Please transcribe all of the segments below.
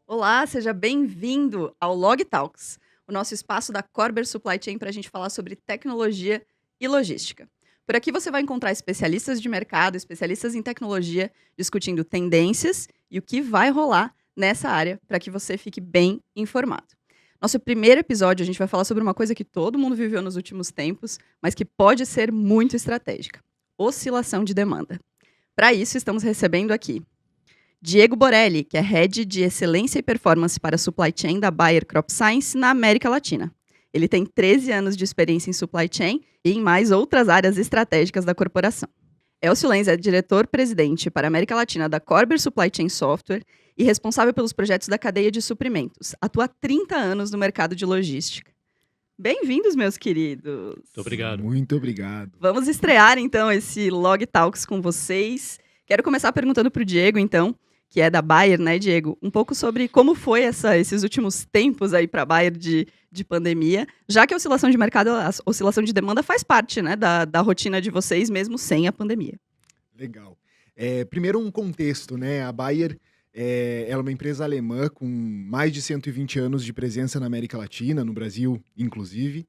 Olá, seja bem-vindo ao Log Talks, o nosso espaço da Corber Supply Chain para a gente falar sobre tecnologia e logística. Por aqui você vai encontrar especialistas de mercado, especialistas em tecnologia, discutindo tendências e o que vai rolar nessa área para que você fique bem informado. Nosso primeiro episódio, a gente vai falar sobre uma coisa que todo mundo viveu nos últimos tempos, mas que pode ser muito estratégica: oscilação de demanda. Para isso, estamos recebendo aqui Diego Borelli, que é Head de Excelência e Performance para Supply Chain da Bayer Crop Science na América Latina. Ele tem 13 anos de experiência em Supply Chain e em mais outras áreas estratégicas da corporação. Elcio Lenz é diretor-presidente para a América Latina da Corber Supply Chain Software e responsável pelos projetos da cadeia de suprimentos. Atua há 30 anos no mercado de logística. Bem-vindos, meus queridos! Muito obrigado. Muito obrigado. Vamos estrear, então, esse Log Talks com vocês. Quero começar perguntando para o Diego, então, que é da Bayer, né, Diego? Um pouco sobre como foi esses últimos tempos aí para a Bayer de pandemia, já que a oscilação de mercado, a oscilação de demanda faz parte, né, da rotina de vocês, mesmo sem a pandemia. Legal. Primeiro um contexto, né? A Bayer ela é uma empresa alemã com mais de 120 anos de presença na América Latina, no Brasil, inclusive.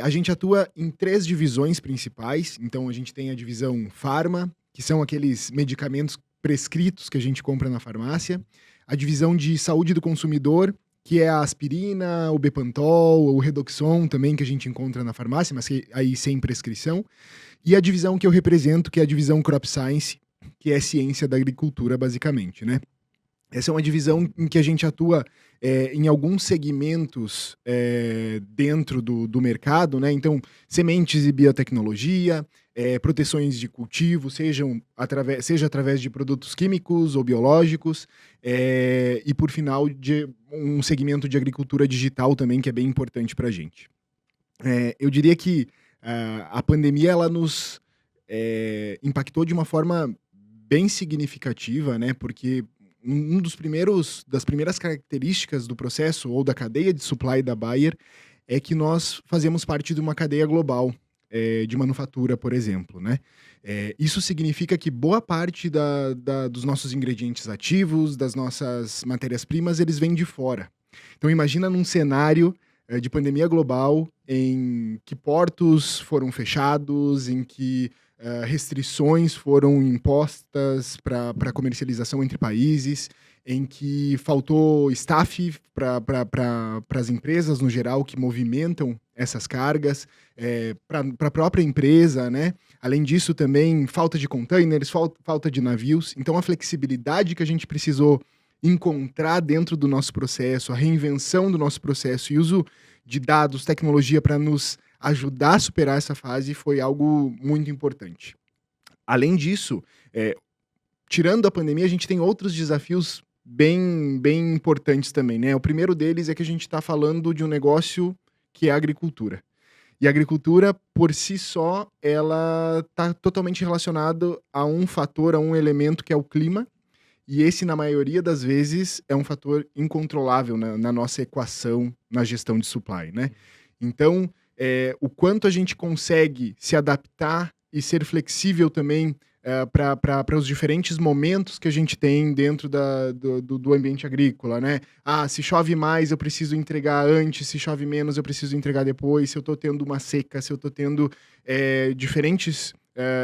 A gente atua em 3 divisões principais. Então, a gente tem a divisão Pharma, que são aqueles medicamentos prescritos que a gente compra na farmácia. A divisão de saúde do consumidor, que é a aspirina, o Bepantol, o Redoxon também, que a gente encontra na farmácia, mas que aí sem prescrição. E a divisão que eu represento, que é a divisão Crop Science, que é ciência da agricultura, basicamente, né? Essa é uma divisão em que a gente atua em alguns segmentos dentro do mercado, né? Então, sementes e biotecnologia, proteções de cultivo, seja através de produtos químicos ou biológicos, e, por final, de um segmento de agricultura digital também, que é bem importante para a gente. Eu diria que a pandemia ela nos impactou de uma forma bem significativa, né? Porque das primeiras características do processo ou da cadeia de supply da Bayer é que nós fazemos parte de uma cadeia global de manufatura, por exemplo, né? Isso significa que boa parte dos nossos ingredientes ativos, das nossas matérias-primas, eles vêm de fora. Então imagina num cenário de pandemia global em que portos foram fechados, em que restrições foram impostas para comercialização entre países, em que faltou staff para as empresas no geral que movimentam essas cargas, para a própria empresa, né? Além disso, também falta de containers, falta de navios. Então, a flexibilidade que a gente precisou encontrar dentro do nosso processo, a reinvenção do nosso processo e uso de dados, tecnologia para nos ajudar a superar essa fase foi algo muito importante. Além disso, tirando a pandemia, a gente tem outros desafios bem importantes também, né? O primeiro deles é que a gente está falando de um negócio que é a agricultura. E a agricultura, por si só, ela está totalmente relacionada a um fator, a um elemento que é o clima. E esse, na maioria das vezes, é um fator incontrolável na nossa equação, na gestão de supply, né? Então, o quanto a gente consegue se adaptar e ser flexível também para os diferentes momentos que a gente tem dentro do ambiente agrícola, né? Se chove mais, eu preciso entregar antes, se chove menos, eu preciso entregar depois, se eu estou tendo uma seca, se eu estou tendo diferentes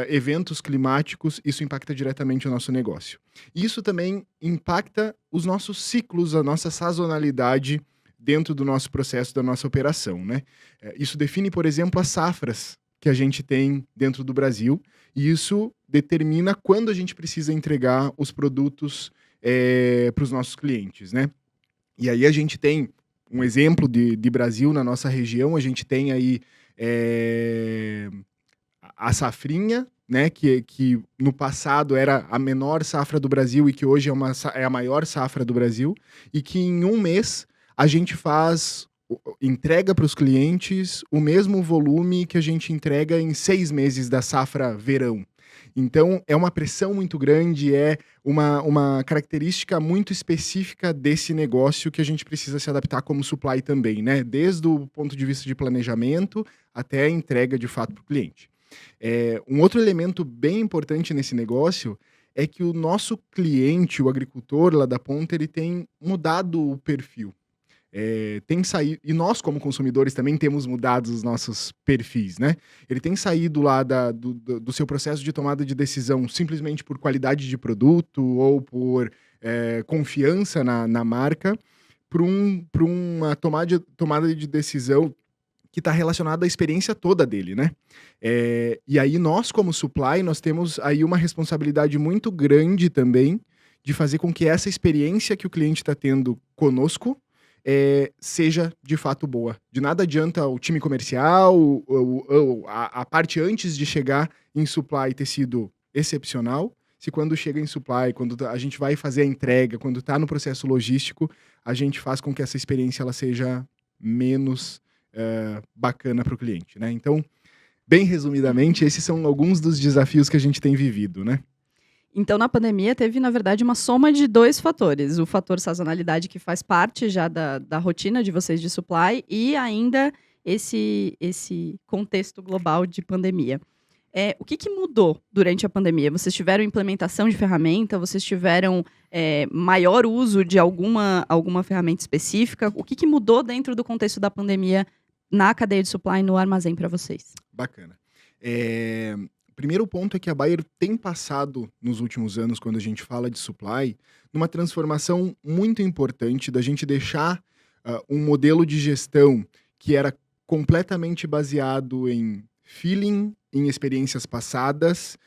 eventos climáticos, isso impacta diretamente o nosso negócio. Isso também impacta os nossos ciclos, a nossa sazonalidade dentro do nosso processo, da nossa operação, né? Isso define, por exemplo, as safras que a gente tem dentro do Brasil, e isso determina quando a gente precisa entregar os produtos para os nossos clientes, né? E aí a gente tem um exemplo de Brasil na nossa região, a gente tem aí a safrinha, né, que no passado era a menor safra do Brasil e que hoje é a maior safra do Brasil, e que em um mês a gente entrega para os clientes o mesmo volume que a gente entrega em 6 meses da safra verão. Então, é uma pressão muito grande, é uma característica muito específica desse negócio que a gente precisa se adaptar como supply também, né? Desde o ponto de vista de planejamento até a entrega de fato para o cliente. Um outro elemento bem importante nesse negócio é que o nosso cliente, o agricultor lá da ponta, ele tem mudado o perfil. Tem saído, e nós, como consumidores, também temos mudado os nossos perfis, né? Ele tem saído lá do seu processo de tomada de decisão simplesmente por qualidade de produto ou por confiança na marca, para uma tomada de decisão que está relacionada à experiência toda dele, né? E aí nós, como supply, nós temos aí uma responsabilidade muito grande também de fazer com que essa experiência que o cliente está tendo conosco seja de fato boa. De nada adianta o time comercial, a parte antes de chegar em supply ter sido excepcional, se quando chega em supply, quando a gente vai fazer a entrega, quando está no processo logístico, a gente faz com que essa experiência ela seja menos bacana para o cliente, né? Então, bem resumidamente, esses são alguns dos desafios que a gente tem vivido, né? Então, na pandemia, teve, na verdade, uma soma de 2 fatores. O fator sazonalidade, que faz parte já da rotina de vocês de supply, e ainda esse contexto global de pandemia. O que mudou durante a pandemia? Vocês tiveram implementação de ferramenta? Vocês tiveram maior uso de alguma ferramenta específica? O que mudou dentro do contexto da pandemia na cadeia de supply, no armazém para vocês? Bacana. Primeiro ponto é que a Bayer tem passado, nos últimos anos, quando a gente fala de supply, numa transformação muito importante da gente deixar um modelo de gestão que era completamente baseado em feeling, em experiências passadas,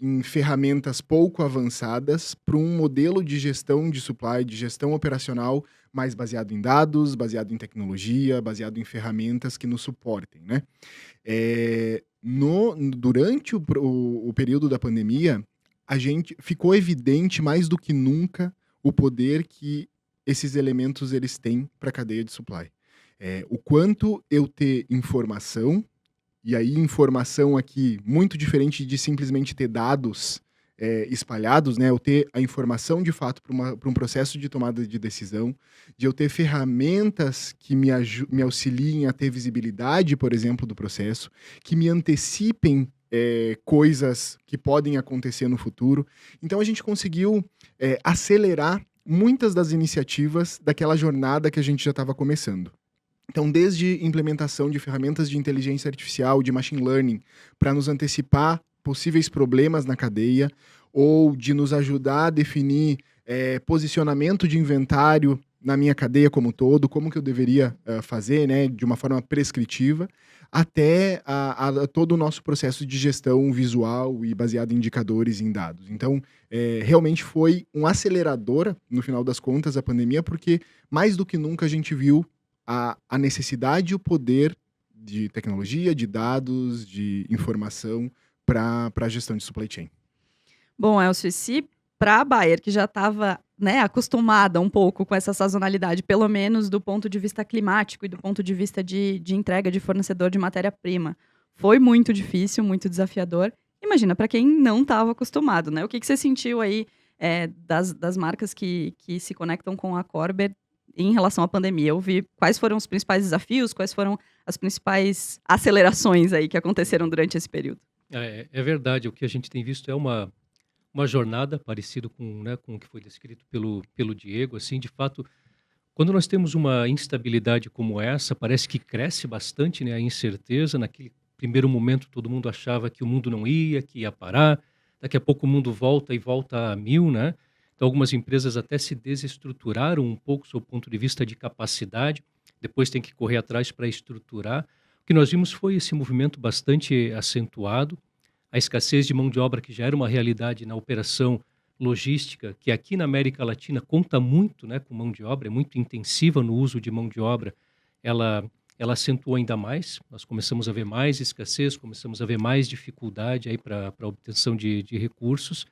em ferramentas pouco avançadas, para um modelo de gestão de supply, de gestão operacional, mais baseado em dados, baseado em tecnologia, baseado em ferramentas que nos suportem, né? Durante o período da pandemia, a gente ficou evidente mais do que nunca o poder que esses elementos eles têm para a cadeia de supply. O quanto eu ter informação, e aí informação aqui muito diferente de simplesmente ter dados espalhados, né? Eu ter a informação de fato para um processo de tomada de decisão, de eu ter ferramentas que me auxiliem a ter visibilidade, por exemplo, do processo, que me antecipem coisas que podem acontecer no futuro. Então a gente conseguiu acelerar muitas das iniciativas daquela jornada que a gente já estava começando. Então, desde implementação de ferramentas de inteligência artificial, de machine learning, para nos antecipar possíveis problemas na cadeia, ou de nos ajudar a definir posicionamento de inventário na minha cadeia como um todo, como que eu deveria fazer, né, de uma forma prescritiva, até todo o nosso processo de gestão visual e baseado em indicadores e em dados. Então, realmente foi um acelerador, no final das contas, a pandemia, porque mais do que nunca a gente viu a necessidade e o poder de tecnologia, de dados, de informação para a gestão de supply chain. Bom, Elcio, se para a Bayer, que já estava acostumada um pouco com essa sazonalidade, pelo menos do ponto de vista climático e do ponto de vista de entrega de fornecedor de matéria-prima, foi muito difícil, muito desafiador. Imagina, para quem não estava acostumado, né? O que você sentiu aí das marcas que se conectam com a Körber em relação à pandemia? Eu vi quais foram os principais desafios, quais foram as principais acelerações aí que aconteceram durante esse período. É verdade, o que a gente tem visto é uma jornada parecida com o que foi descrito pelo Diego. Assim, de fato, quando nós temos uma instabilidade como essa, parece que cresce bastante, né, a incerteza. Naquele primeiro momento, todo mundo achava que o mundo não ia, que ia parar. Daqui a pouco o mundo volta e volta a mil, né? Então, algumas empresas até se desestruturaram um pouco do seu ponto de vista de capacidade, depois tem que correr atrás para estruturar. O que nós vimos foi esse movimento bastante acentuado, a escassez de mão de obra que já era uma realidade na operação logística, que aqui na América Latina conta muito, né, com mão de obra, é muito intensiva no uso de mão de obra, ela acentuou ainda mais. Nós começamos a ver mais escassez, começamos a ver mais dificuldade aí para a obtenção de recursos.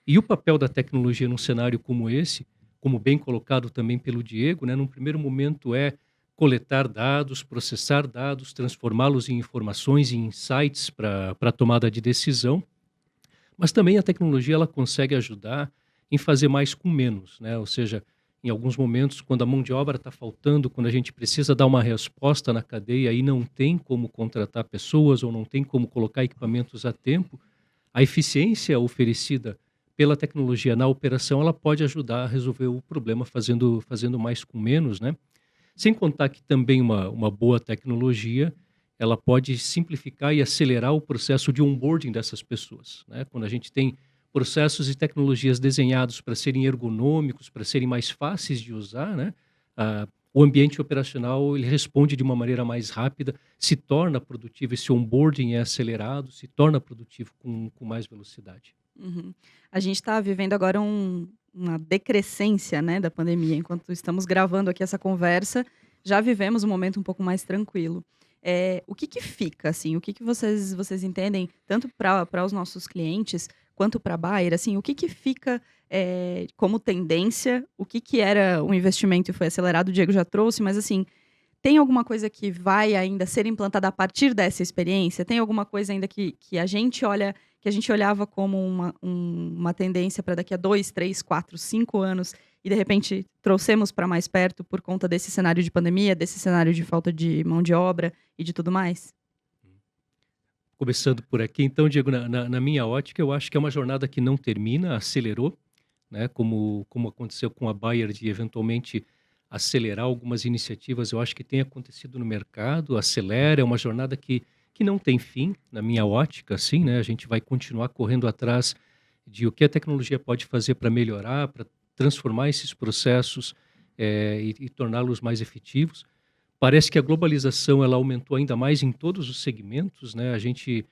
E o papel da tecnologia num cenário como esse, como bem colocado também pelo Diego, né, num primeiro momento é coletar dados, processar dados, transformá-los em informações e insights para a tomada de decisão. Mas também a tecnologia ela consegue ajudar em fazer mais com menos, né? Ou seja, em alguns momentos, quando a mão de obra está faltando, quando a gente precisa dar uma resposta na cadeia e não tem como contratar pessoas ou não tem como colocar equipamentos a tempo, a eficiência oferecida pela tecnologia na operação, ela pode ajudar a resolver o problema fazendo mais com menos, né? Sem contar que também uma boa tecnologia, ela pode simplificar e acelerar o processo de onboarding dessas pessoas, né? Quando a gente tem processos e tecnologias desenhados para serem ergonômicos, para serem mais fáceis de usar, né? O ambiente operacional ele responde de uma maneira mais rápida, se torna produtivo, esse onboarding é acelerado, se torna produtivo com mais velocidade. Uhum. A gente está vivendo agora uma decrescência, né, da pandemia. Enquanto estamos gravando aqui essa conversa, já vivemos um momento um pouco mais tranquilo. O que que fica, assim, o que que vocês entendem, tanto para os nossos clientes, quanto para a Bayer, assim, o que que fica como tendência, o que que era um investimento e foi acelerado, o Diego já trouxe, mas assim, tem alguma coisa que vai ainda ser implantada a partir dessa experiência? Tem alguma coisa ainda que a gente olha, que a gente olhava como uma tendência para daqui a 2, 3, 4, 5 anos e de repente trouxemos para mais perto por conta desse cenário de pandemia, desse cenário de falta de mão de obra e de tudo mais? Começando por aqui, então, Diego, na minha ótica, eu acho que é uma jornada que não termina, acelerou, né? Como aconteceu com a Bayer, de eventualmente acelerar algumas iniciativas, eu acho que tem acontecido no mercado, acelera, é uma jornada que não tem fim, na minha ótica, assim, né? A gente vai continuar correndo atrás de o que a tecnologia pode fazer para melhorar, para transformar esses processos e torná-los mais efetivos. Parece que a globalização ela aumentou ainda mais em todos os segmentos, né? A gente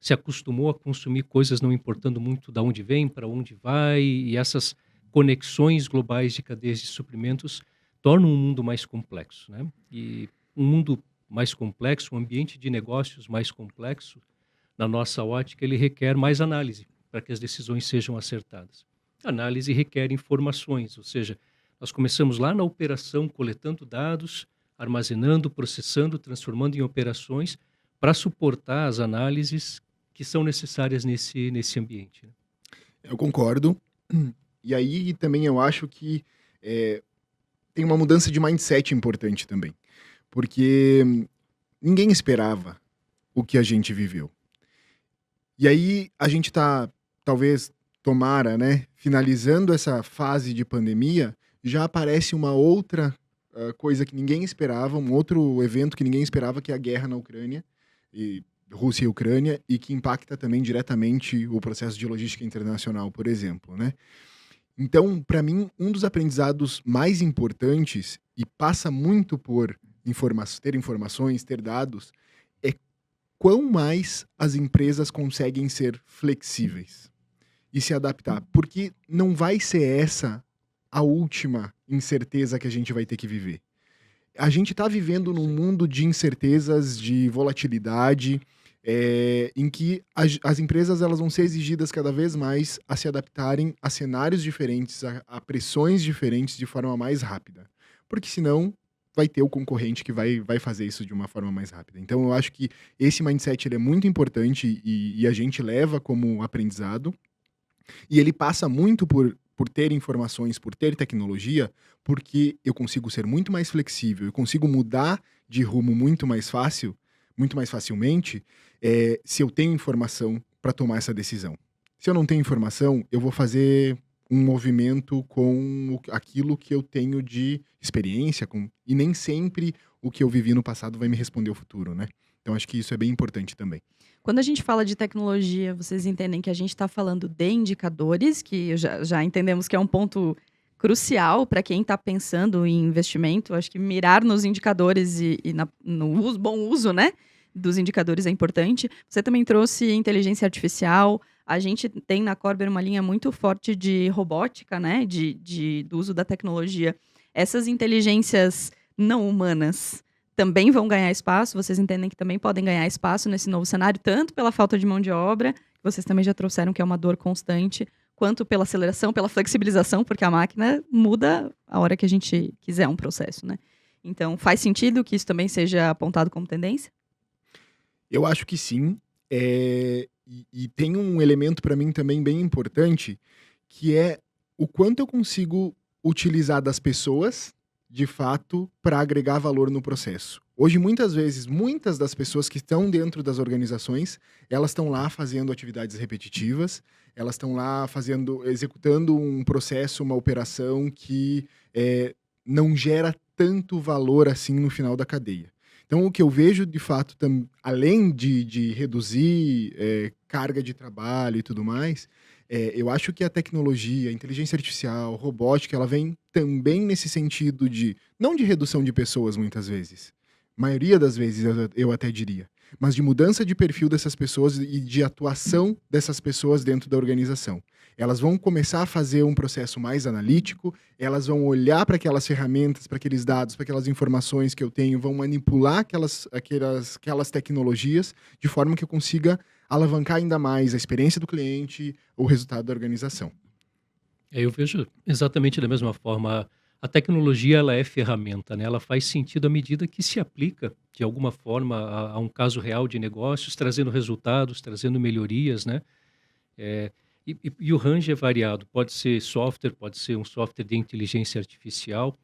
se acostumou a consumir coisas não importando muito de onde vem, para onde vai, e essas conexões globais de cadeias de suprimentos tornam um mundo mais complexo, né? E um mundo mais complexo, um ambiente de negócios mais complexo, na nossa ótica, ele requer mais análise para que as decisões sejam acertadas. Análise requer informações, ou seja, nós começamos lá na operação coletando dados, armazenando, processando, transformando em operações para suportar as análises que são necessárias nesse ambiente, né? Eu concordo. E aí também eu acho que tem uma mudança de mindset importante também. Porque ninguém esperava o que a gente viveu. E aí a gente está, talvez, tomara, né, finalizando essa fase de pandemia, já aparece uma outra coisa que ninguém esperava, um outro evento que ninguém esperava, que é a guerra na Ucrânia, e Rússia e Ucrânia, e que impacta também diretamente o processo de logística internacional, por exemplo, né? Então, para mim, um dos aprendizados mais importantes, e passa muito por ter informações, ter dados, é quão mais as empresas conseguem ser flexíveis e se adaptar. Porque não vai ser essa a última incerteza que a gente vai ter que viver. A gente está vivendo num mundo de incertezas, de volatilidade, em que as empresas elas vão ser exigidas cada vez mais a se adaptarem a cenários diferentes, a pressões diferentes de forma mais rápida. Porque senão vai ter o concorrente que vai fazer isso de uma forma mais rápida. Então eu acho que esse mindset ele é muito importante e a gente leva como aprendizado. E ele passa muito por ter informações, por ter tecnologia, porque eu consigo ser muito mais flexível, eu consigo mudar de rumo muito mais facilmente, se eu tenho informação para tomar essa decisão. Se eu não tenho informação, eu vou fazer um movimento com aquilo que eu tenho de experiência, e nem sempre o que eu vivi no passado vai me responder o futuro, né? Então acho que isso é bem importante também. Quando a gente fala de tecnologia, vocês entendem que a gente está falando de indicadores, que já entendemos que é um ponto crucial para quem está pensando em investimento. Acho que mirar nos indicadores no bom uso, né, dos indicadores é importante. Você também trouxe inteligência artificial. A gente tem na Corber uma linha muito forte de robótica, né, do uso da tecnologia. Essas inteligências não humanas também vão ganhar espaço, vocês entendem que também podem ganhar espaço nesse novo cenário, tanto pela falta de mão de obra, que vocês também já trouxeram que é uma dor constante, quanto pela aceleração, pela flexibilização, porque a máquina muda a hora que a gente quiser um processo, né? Então, faz sentido que isso também seja apontado como tendência? Eu acho que sim. E e tem um elemento para mim também bem importante, que é o quanto eu consigo utilizar das pessoas, de fato, para agregar valor no processo. Hoje, muitas vezes, muitas das pessoas que estão dentro das organizações, elas estão lá fazendo atividades repetitivas, elas estão lá executando um processo, uma operação que não gera tanto valor assim no final da cadeia. Então, o que eu vejo, de fato, além de reduzir carga de trabalho e tudo mais, eu acho que a tecnologia, a inteligência artificial, robótica, ela vem também nesse sentido não de redução de pessoas, muitas vezes, maioria das vezes eu até diria, mas de mudança de perfil dessas pessoas e de atuação dessas pessoas dentro da organização. Elas vão começar a fazer um processo mais analítico, elas vão olhar para aquelas ferramentas, para aqueles dados, para aquelas informações que eu tenho, vão manipular aquelas tecnologias de forma que eu consiga alavancar ainda mais a experiência do cliente, o resultado da organização. Eu vejo exatamente da mesma forma. A tecnologia, ela é ferramenta, né? Ela faz sentido à medida que se aplica, de alguma forma, a um caso real de negócios, trazendo resultados, trazendo melhorias, né? E o range é variado. Pode ser software, pode ser um software de inteligência artificial.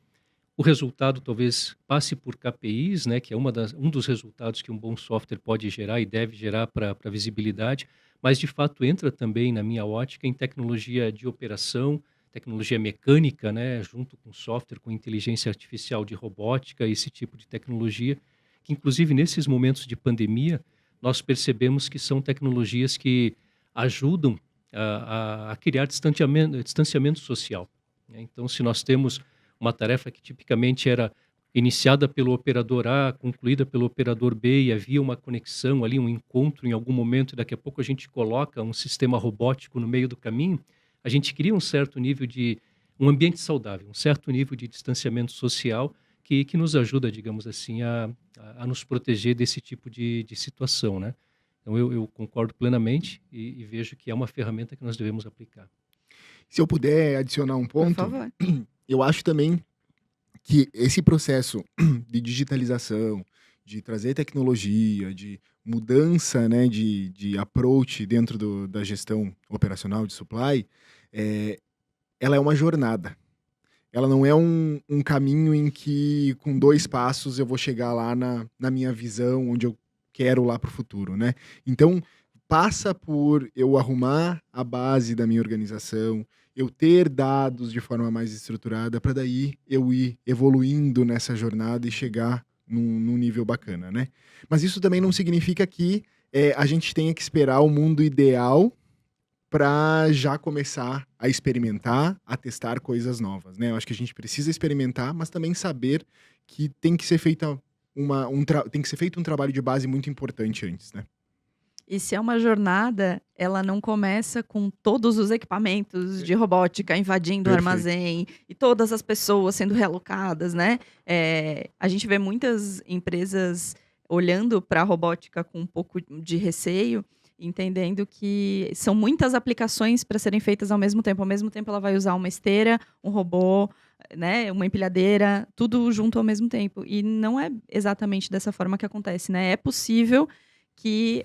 O resultado talvez passe por KPIs, né? Que é um dos resultados que um bom software pode gerar e deve gerar para a visibilidade. Mas, de fato, entra também, na minha ótica, em tecnologia de operação, tecnologia mecânica, né, junto com software, com inteligência artificial de robótica, esse tipo de tecnologia, que inclusive nesses momentos de pandemia, nós percebemos que são tecnologias que ajudam a criar distanciamento social, né? Então, se nós temos uma tarefa que tipicamente era iniciada pelo operador A, concluída pelo operador B, e havia uma conexão ali, um encontro em algum momento, e daqui a pouco a gente coloca um sistema robótico no meio do caminho, a gente cria um ambiente saudável, um certo nível de distanciamento social que nos ajuda, digamos assim, a nos proteger desse tipo de situação, né? Então, eu concordo plenamente e vejo que é uma ferramenta que nós devemos aplicar. Se eu puder adicionar um Por ponto, favor. eu acho também que esse processo de digitalização, de trazer tecnologia, de mudança, né, de approach dentro da gestão operacional de supply, ela é uma jornada. Ela não é um caminho em que, com 2 passos, eu vou chegar lá na minha visão, onde eu quero lá para o futuro, né? Então, passa por eu arrumar a base da minha organização, eu ter dados de forma mais estruturada, para daí eu ir evoluindo nessa jornada e chegar num nível bacana, né? Mas isso também não significa que a gente tenha que esperar o mundo ideal para já começar a experimentar, a testar coisas novas, né? Eu acho que a gente precisa experimentar, mas também saber que tem que ser feito um trabalho de base muito importante antes, né? E se é uma jornada, ela não começa com todos os equipamentos de robótica invadindo o Perfeito. armazém e todas as pessoas sendo realocadas, né? A gente vê muitas empresas olhando para a robótica com um pouco de receio, entendendo que são muitas aplicações para serem feitas ao mesmo tempo. Ao mesmo tempo, ela vai usar uma esteira, um robô, né, uma empilhadeira, tudo junto ao mesmo tempo. E não é exatamente dessa forma que acontece, né? É possível que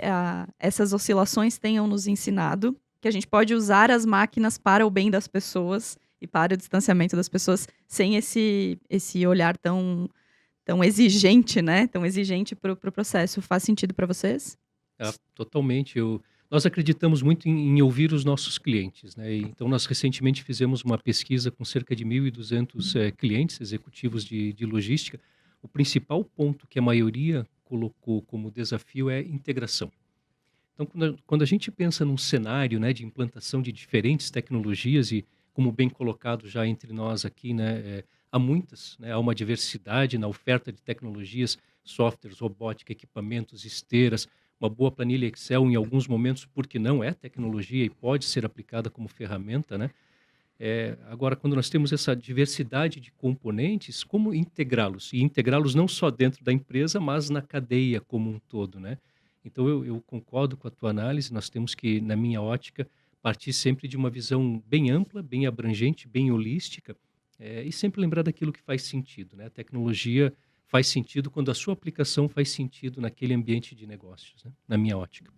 essas oscilações tenham nos ensinado que a gente pode usar as máquinas para o bem das pessoas e para o distanciamento das pessoas sem esse olhar tão exigente, né? Tão exigente para o processo. Faz sentido para vocês? Totalmente. Nós acreditamos muito em ouvir os nossos clientes, né? Então, nós recentemente fizemos uma pesquisa com cerca de 1.200 clientes executivos de logística. O principal ponto que a maioria colocou como desafio é integração. Então, quando a gente pensa num cenário, né, de implantação de diferentes tecnologias e, como bem colocado já entre nós aqui, né, há muitas, né, há uma diversidade na oferta de tecnologias, softwares, robótica, equipamentos, esteiras, uma boa planilha Excel em alguns momentos, porque não é tecnologia e pode ser aplicada como ferramenta, né? Agora, quando nós temos essa diversidade de componentes, como integrá-los? E integrá-los não só dentro da empresa, mas na cadeia como um todo, né? Então, eu concordo com a tua análise. Nós temos que, na minha ótica, partir sempre de uma visão bem ampla, bem abrangente, bem holística, e sempre lembrar daquilo que faz sentido, né? A tecnologia faz sentido quando a sua aplicação faz sentido naquele ambiente de negócios, né? Na minha ótica.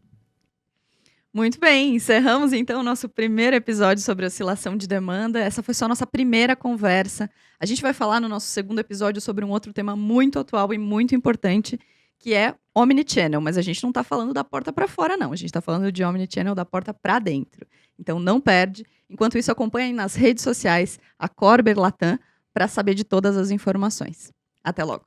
Muito bem, encerramos então o nosso primeiro episódio sobre oscilação de demanda. Essa foi só a nossa primeira conversa. A gente vai falar no nosso segundo episódio sobre um outro tema muito atual e muito importante, que é Omnichannel. Mas a gente não está falando da porta para fora, não. A gente está falando de Omnichannel da porta para dentro. Então não perde. Enquanto isso, acompanhe nas redes sociais a Corber Latam para saber de todas as informações. Até logo.